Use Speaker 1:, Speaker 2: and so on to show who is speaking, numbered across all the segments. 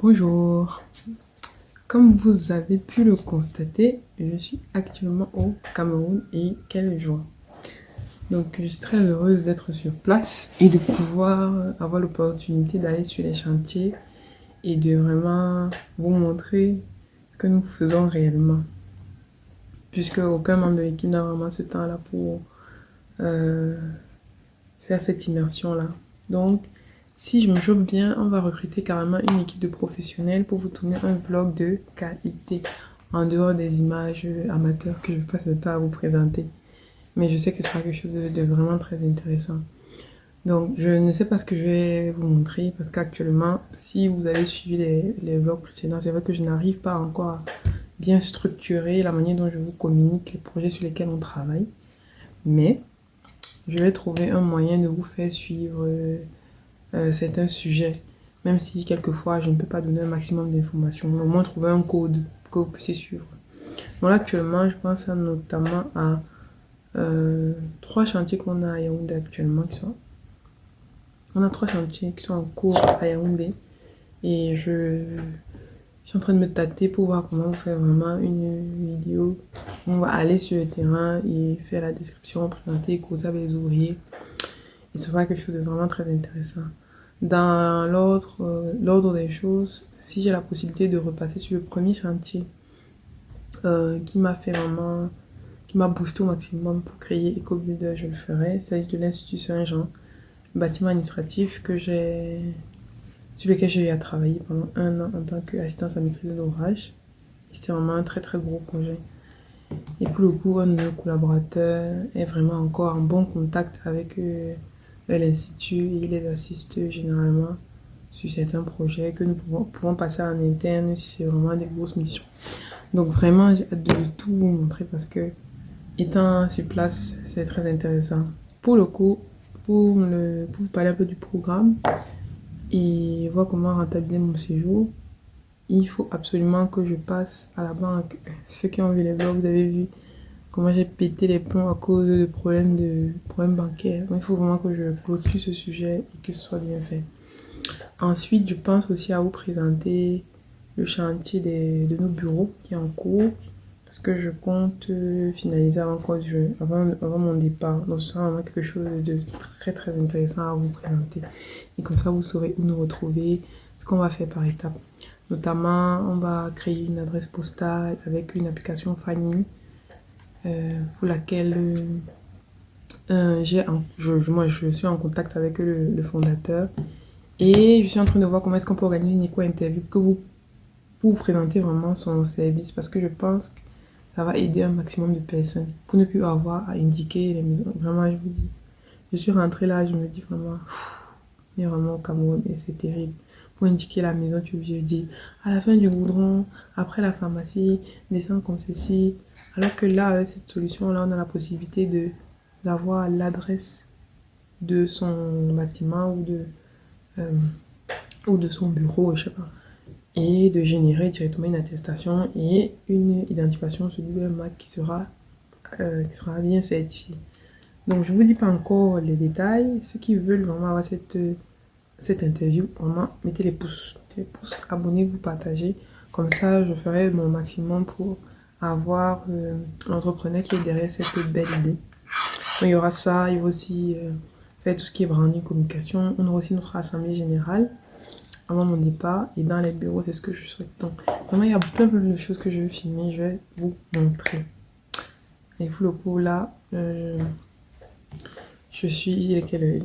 Speaker 1: Bonjour, comme vous avez pu le constater, je suis actuellement au Cameroun et quelle joie. Donc je suis très heureuse d'être sur place et de pouvoir avoir l'opportunité d'aller sur les chantiers et de vraiment vous montrer ce que nous faisons réellement. Puisque aucun membre de l'équipe n'a vraiment ce temps-là pour euh, faire cette immersion-là. Donc si je me chauffe bien, on va recruter carrément une équipe de professionnels pour vous tourner un vlog de qualité, en dehors des images amateurs que je passe le temps à vous présenter. Mais je sais que ce sera quelque chose de vraiment très intéressant. Donc, je ne sais pas ce que je vais vous montrer parce qu'actuellement, si vous avez suivi les vlogs précédents, c'est vrai que je n'arrive pas encore à bien structurer la manière dont je vous communique les projets sur lesquels on travaille. Mais je vais trouver un moyen de vous faire suivre certains sujets, même si quelquefois je ne peux pas donner un maximum d'informations, au moins trouver un code que vous puissiez suivre. Bon, là, actuellement, je pense notamment à 3 chantiers qu'on a à Yaoundé actuellement. On a 3 chantiers qui sont en cours à Yaoundé et je suis en train de me tâter pour voir comment faire vraiment une vidéo. On va aller sur le terrain et faire la description, présenter, causer avec les ouvriers. Et ce sera quelque chose de vraiment très intéressant. Dans l'ordre des choses, si j'ai la possibilité de repasser sur le premier chantier qui m'a boosté au maximum pour créer EcoBuilder, je le ferai. Il s'agit de l'Institut Saint-Jean, bâtiment administratif sur lequel j'ai eu à travailler pendant 1 an en tant qu'assistance à maîtrise d'ouvrage. C'était vraiment un très très gros projet. Et pour le coup, un de nos collaborateurs est vraiment encore en bon contact avec l'Institut et il les assiste généralement sur certains projets que nous pouvons passer en interne si c'est vraiment des grosses missions. Donc vraiment, j'ai hâte de tout vous montrer parce que étant sur place, c'est très intéressant. Pour le coup, pour vous parler un peu du programme et voir comment rentabiliser mon séjour, il faut absolument que je passe à la banque. Ceux qui ont vu les vlogs, vous avez vu comment j'ai pété les plombs à cause de problèmes bancaires. Donc, il faut vraiment que je clôture ce sujet et que ce soit bien fait. Ensuite, je pense aussi à vous présenter le chantier de nos bureaux qui est en cours parce que je compte finaliser avant mon départ. Donc, ce sera vraiment quelque chose de très très intéressant à vous présenter. Et comme ça, vous saurez où nous retrouver, ce qu'on va faire par étapes. Notamment, on va créer une adresse postale avec une application Fanny pour laquelle je suis en contact avec le fondateur et je suis en train de voir comment est-ce qu'on peut organiser une éco-interview pour vous présenter vraiment son service parce que je pense que ça va aider un maximum de personnes pour ne plus avoir à indiquer les maisons. Vraiment, je vous dis, je suis rentrée là, je me dis vraiment, on est vraiment au Cameroun et c'est terrible. Pour indiquer la maison, tu dis à la fin du goudron, après la pharmacie, descendre comme ceci. Alors que là, avec cette solution-là, on a la possibilité d'avoir l'adresse de son bâtiment ou de son bureau, je sais pas. Et de générer directement une attestation et une identification sur Google Maps qui sera bien certifiée. Donc, je ne vous dis pas encore les détails. Ceux qui veulent vraiment avoir cette interview, vraiment, mettez les pouces. Abonnez-vous, partagez. Comme ça, je ferai mon maximum pour avoir l'entrepreneur qui est derrière cette belle idée. Donc, il y aura ça, il va aussi faire tout ce qui est branding, communication. On aura aussi notre assemblée générale avant mon départ. Et dans les bureaux, c'est ce que je souhaite. Donc, vraiment, il y a plein de choses que je vais filmer. Je vais vous montrer. Et pour le coup, là, il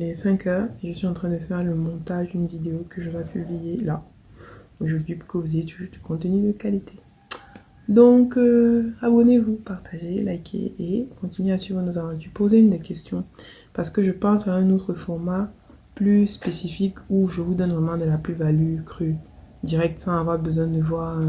Speaker 1: est 5 heures et je suis en train de faire le montage d'une vidéo que je vais publier là, aujourd'hui, pour que vous ayez du contenu de qualité. Donc, abonnez-vous, partagez, likez et continuez à suivre nos aventures. Posez une des questions parce que je pense à un autre format plus spécifique où je vous donne vraiment de la plus-value crue, direct, sans avoir besoin de voir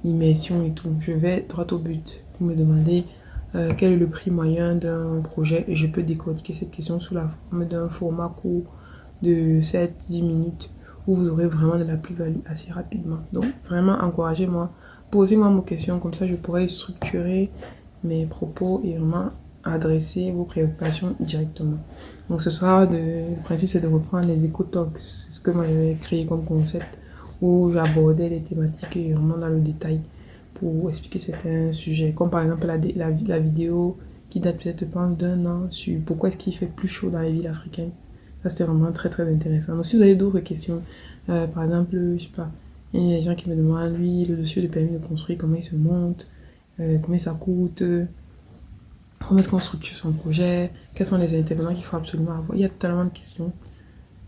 Speaker 1: l'immersion et tout. Je vais droit au but. Vous me demandez quel est le prix moyen d'un projet et je peux décortiquer cette question sous la forme d'un format court de 7-10 minutes où vous aurez vraiment de la plus-value assez rapidement. Donc, vraiment, encouragez-moi. Posez-moi vos questions, comme ça je pourrai structurer mes propos et vraiment adresser vos préoccupations directement. Donc le principe c'est de reprendre les éco-talks, c'est ce que moi j'avais créé comme concept, où j'abordais des thématiques vraiment dans le détail pour expliquer certains sujets, comme par exemple la vidéo qui date peut-être d'un an sur pourquoi est-ce qu'il fait plus chaud dans les villes africaines. Ça, c'était vraiment très très intéressant. Donc si vous avez d'autres questions, par exemple, je sais pas, il y a des gens qui me demandent, lui, le dossier de permis de construire, comment il se monte, combien ça coûte, comment est-ce qu'on structure son projet, quels sont les intervenants qu'il faut absolument avoir. Il y a tellement de questions.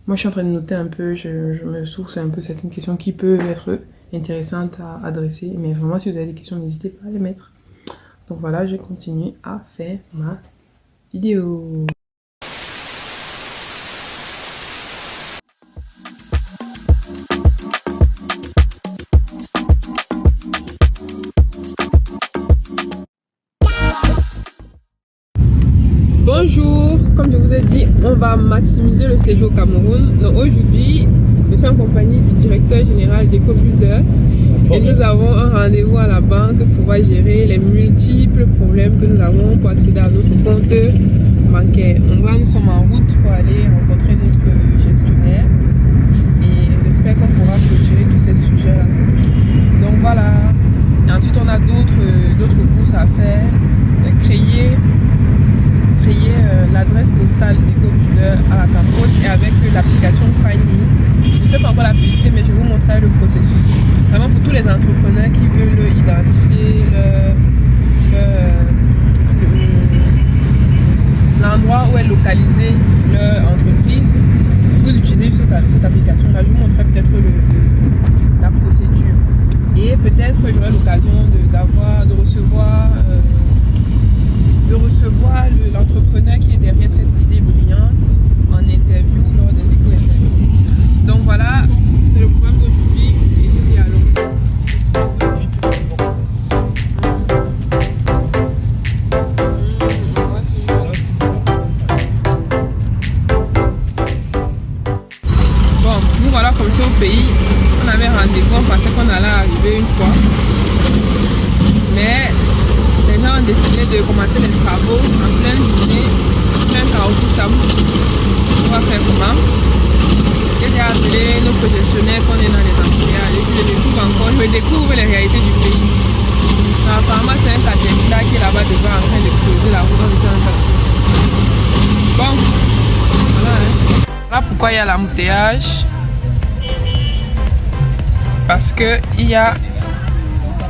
Speaker 1: Moi, je suis en train de noter un peu, je me source un peu certaines questions qui peuvent être intéressantes à adresser. Mais vraiment, si vous avez des questions, n'hésitez pas à les mettre. Donc voilà, je vais continuer à faire ma vidéo. Bonjour, comme je vous ai dit, on va maximiser le séjour au Cameroun. Donc aujourd'hui, je suis en compagnie du directeur général d'EcoBuilder et nous avons un rendez-vous à la banque pour pouvoir gérer les multiples problèmes que nous avons pour accéder à notre compte bancaire. Donc là, nous sommes en route pour aller rencontrer notre gestionnaire et j'espère qu'on pourra clôturer tous ces sujets-là. Donc voilà, et ensuite on a d'autres courses à faire, créer l'adresse postale d'EcoBuilder à la Cameroun et avec l'application FindMe. Je ne fais pas encore la publicité, mais je vais vous montrer le processus. Vraiment pour tous les entrepreneurs qui veulent identifier l'endroit où est localisée leur entreprise. Vous utilisez cette application-là, je vous montrerai peut-être la procédure. Et peut-être j'aurai l'occasion de recevoir l'entrepreneur qui est derrière cette idée brillante en interview lors des éco-interviews. Donc voilà, c'est le programme d'aujourd'hui et nous y allons. Bon, nous voilà comme ça au pays. On avait rendez-vous, on pensait qu'on allait arriver une fois. Mais les gens ont décidé de commencer les travaux en pleine journée, plein carrefour Sam. On va faire comment? J'ai déjà appelé notre gestionnaire qu'on est dans les embouteillages et puis je découvre les réalités du pays. Donc, apparemment c'est un caterpillar qui est là-bas devant en train de creuser la route dans un taxi. Bon, voilà hein. Voilà pourquoi il y a l'embouteillage. Parce que il y a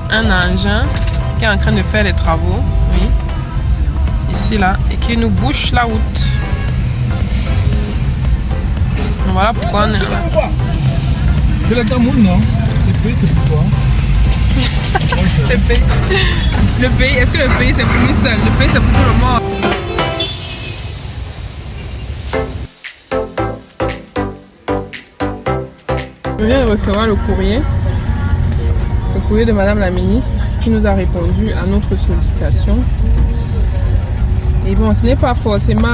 Speaker 1: un engin qui est en train de faire les travaux, oui, ici là, et qui nous bouche la route. Donc voilà pourquoi on est là.
Speaker 2: C'est le Cameroun, non? Le pays, c'est pour toi.
Speaker 1: Le pays, est-ce que le pays c'est pour lui seul? Le pays c'est pour tout le monde. Je viens de recevoir le courrier de Madame la Ministre qui nous a répondu à notre sollicitation. Et bon, ce n'est pas forcément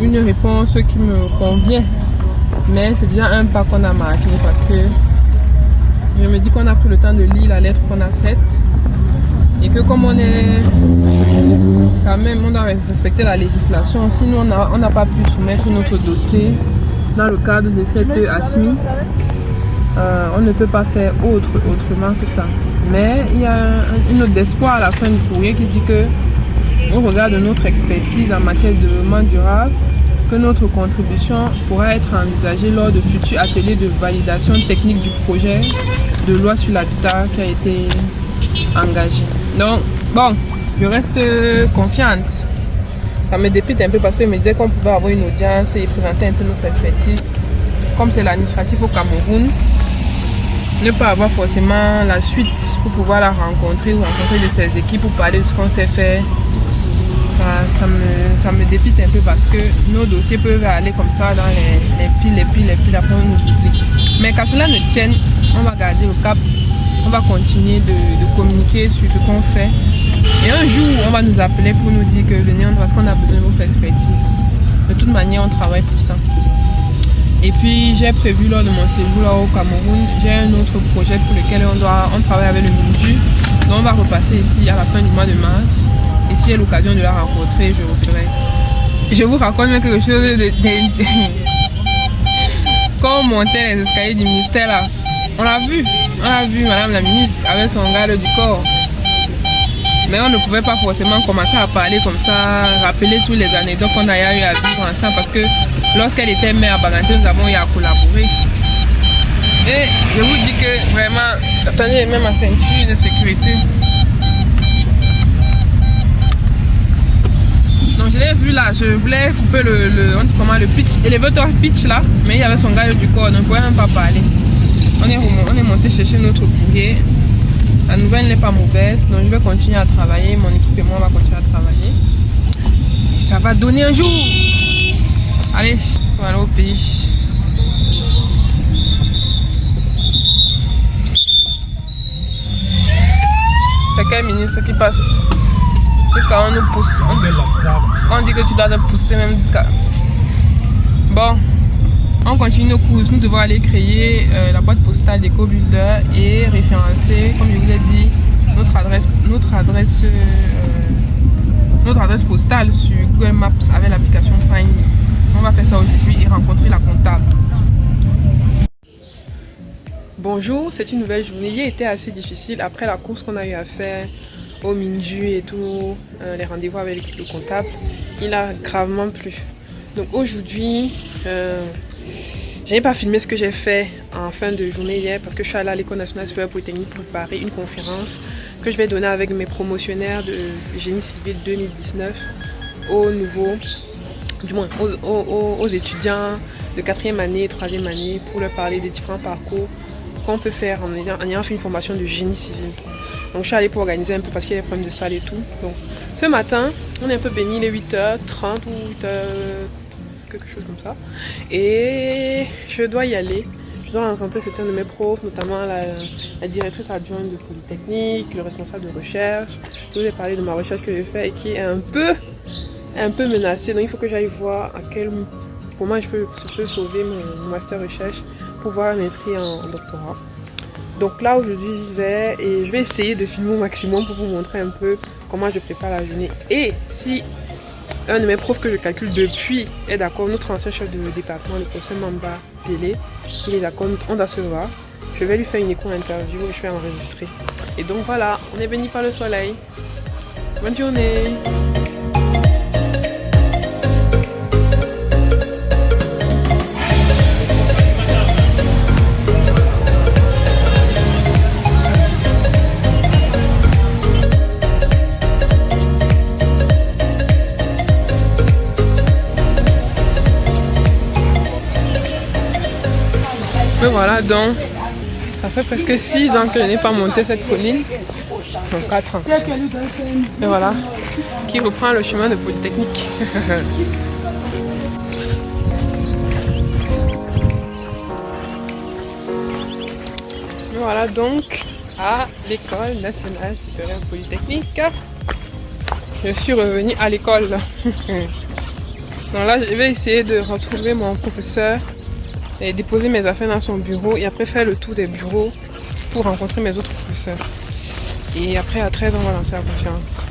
Speaker 1: une réponse qui me convient, mais c'est déjà un pas qu'on a marqué parce que je me dis qu'on a pris le temps de lire la lettre qu'on a faite et que comme on est quand même, on doit respecter la législation. Sinon on n'a pas pu soumettre notre dossier dans le cadre de cette ASMI. On ne peut pas faire autrement que ça. Mais il y a une note d'espoir à la fin du courrier qui dit que au regard de notre expertise en matière de développement durable, que notre contribution pourra être envisagée lors de futurs ateliers de validation technique du projet de loi sur l'habitat qui a été engagé. Donc, bon, je reste confiante. Ça me dépite un peu parce qu'il me disait qu'on pouvait avoir une audience et présenter un peu notre expertise. Comme c'est l'administratif au Cameroun, ne pas avoir forcément la suite pour pouvoir la rencontrer ou rencontrer de ses équipes pour parler de ce qu'on sait faire, ça me dépite un peu parce que nos dossiers peuvent aller comme ça dans les piles, après on nous oublie. Mais qu'à cela ne tienne, on va garder le cap, on va continuer de communiquer sur ce qu'on fait. Et un jour, on va nous appeler pour nous dire que venez, parce qu'on a besoin de votre expertise. De toute manière, on travaille pour ça. Et puis j'ai prévu lors de mon séjour là au Cameroun, j'ai un autre projet pour lequel on travaille avec le MINUSTU. Donc on va repasser ici à la fin du mois de mars. Et s'il y a l'occasion de la rencontrer, je referai. Je vous raconte quelque chose quand on montait les escaliers du ministère là, on l'a vu madame la ministre avec son garde du corps. Mais on ne pouvait pas forcément commencer à parler comme ça, rappeler toutes les anecdotes qu'on a eu à vivre ensemble parce que lorsqu'elle était mère à Baganté, nous avons eu à collaborer. Et je vous dis que vraiment, attendez, même ma ceinture de sécurité. Donc je l'ai vu là, je voulais couper le pitch, elevator pitch là, mais il y avait son garde du corps, donc on ne pouvait même pas parler. On est monté chercher notre courrier. La nouvelle n'est pas mauvaise, donc je vais continuer à travailler, mon équipe et moi on va continuer à travailler. Et ça va donner un jour. Allez, on va aller au pays. C'est quel ministre qui passe? Jusqu'à on nous pousse. On dit que tu dois te pousser même jusqu'à... Bon, on continue nos courses. Nous devons aller créer la boîte postale d'EcoBuilder et référencer, comme je vous ai dit, notre adresse postale sur Google Maps avec l'application Find Me. On va faire ça aujourd'hui et rencontrer la comptable. Bonjour, c'est une nouvelle journée. Hier était assez difficile après la course qu'on a eu à faire au Minju et tous les rendez-vous avec le comptable. Il a gravement plu. Donc aujourd'hui, je n'ai pas filmé ce que j'ai fait en fin de journée hier parce que je suis allée à l'École nationale supérieure polytechnique pour préparer une conférence que je vais donner avec mes promotionnaires de génie civil 2019 aux étudiants de 4e année et 3e année pour leur parler des différents parcours qu'on peut faire en ayant fait une formation de génie civil. Donc je suis allée pour organiser un peu parce qu'il y a des problèmes de salle et tout. Donc ce matin, on est un peu béni, les 8h30 ou 8h... quelque chose comme ça. Et je dois y aller. Je dois rencontrer certains de mes profs, notamment la directrice adjointe de Polytechnique, le responsable de recherche. Je vous ai parlé de ma recherche que j'ai faite et qui est un peu menacée. Donc il faut que j'aille voir à quel moment je peux sauver mon master recherche pour pouvoir m'inscrire en doctorat. Donc là aujourd'hui je vais essayer de filmer au maximum pour vous montrer un peu comment je prépare la journée. Et si un de mes profs que je calcule depuis est d'accord, notre ancien chef de département, le professeur Mamba Pélé, il est d'accord, on doit se voir. Je vais lui faire une éco-interview et je vais enregistrer. Et donc voilà, on est béni par le soleil. Bonne journée. Et voilà, donc ça fait presque 6 ans que je n'ai pas monté cette colline, donc 4 ans. Et voilà, qui reprend le chemin de Polytechnique. Et voilà donc à l'école nationale supérieure polytechnique. Je suis revenue à l'école. Donc là, je vais essayer de retrouver mon professeur et déposer mes affaires dans son bureau et après faire le tour des bureaux pour rencontrer mes autres professeurs. Et après à 13 on va lancer la confiance.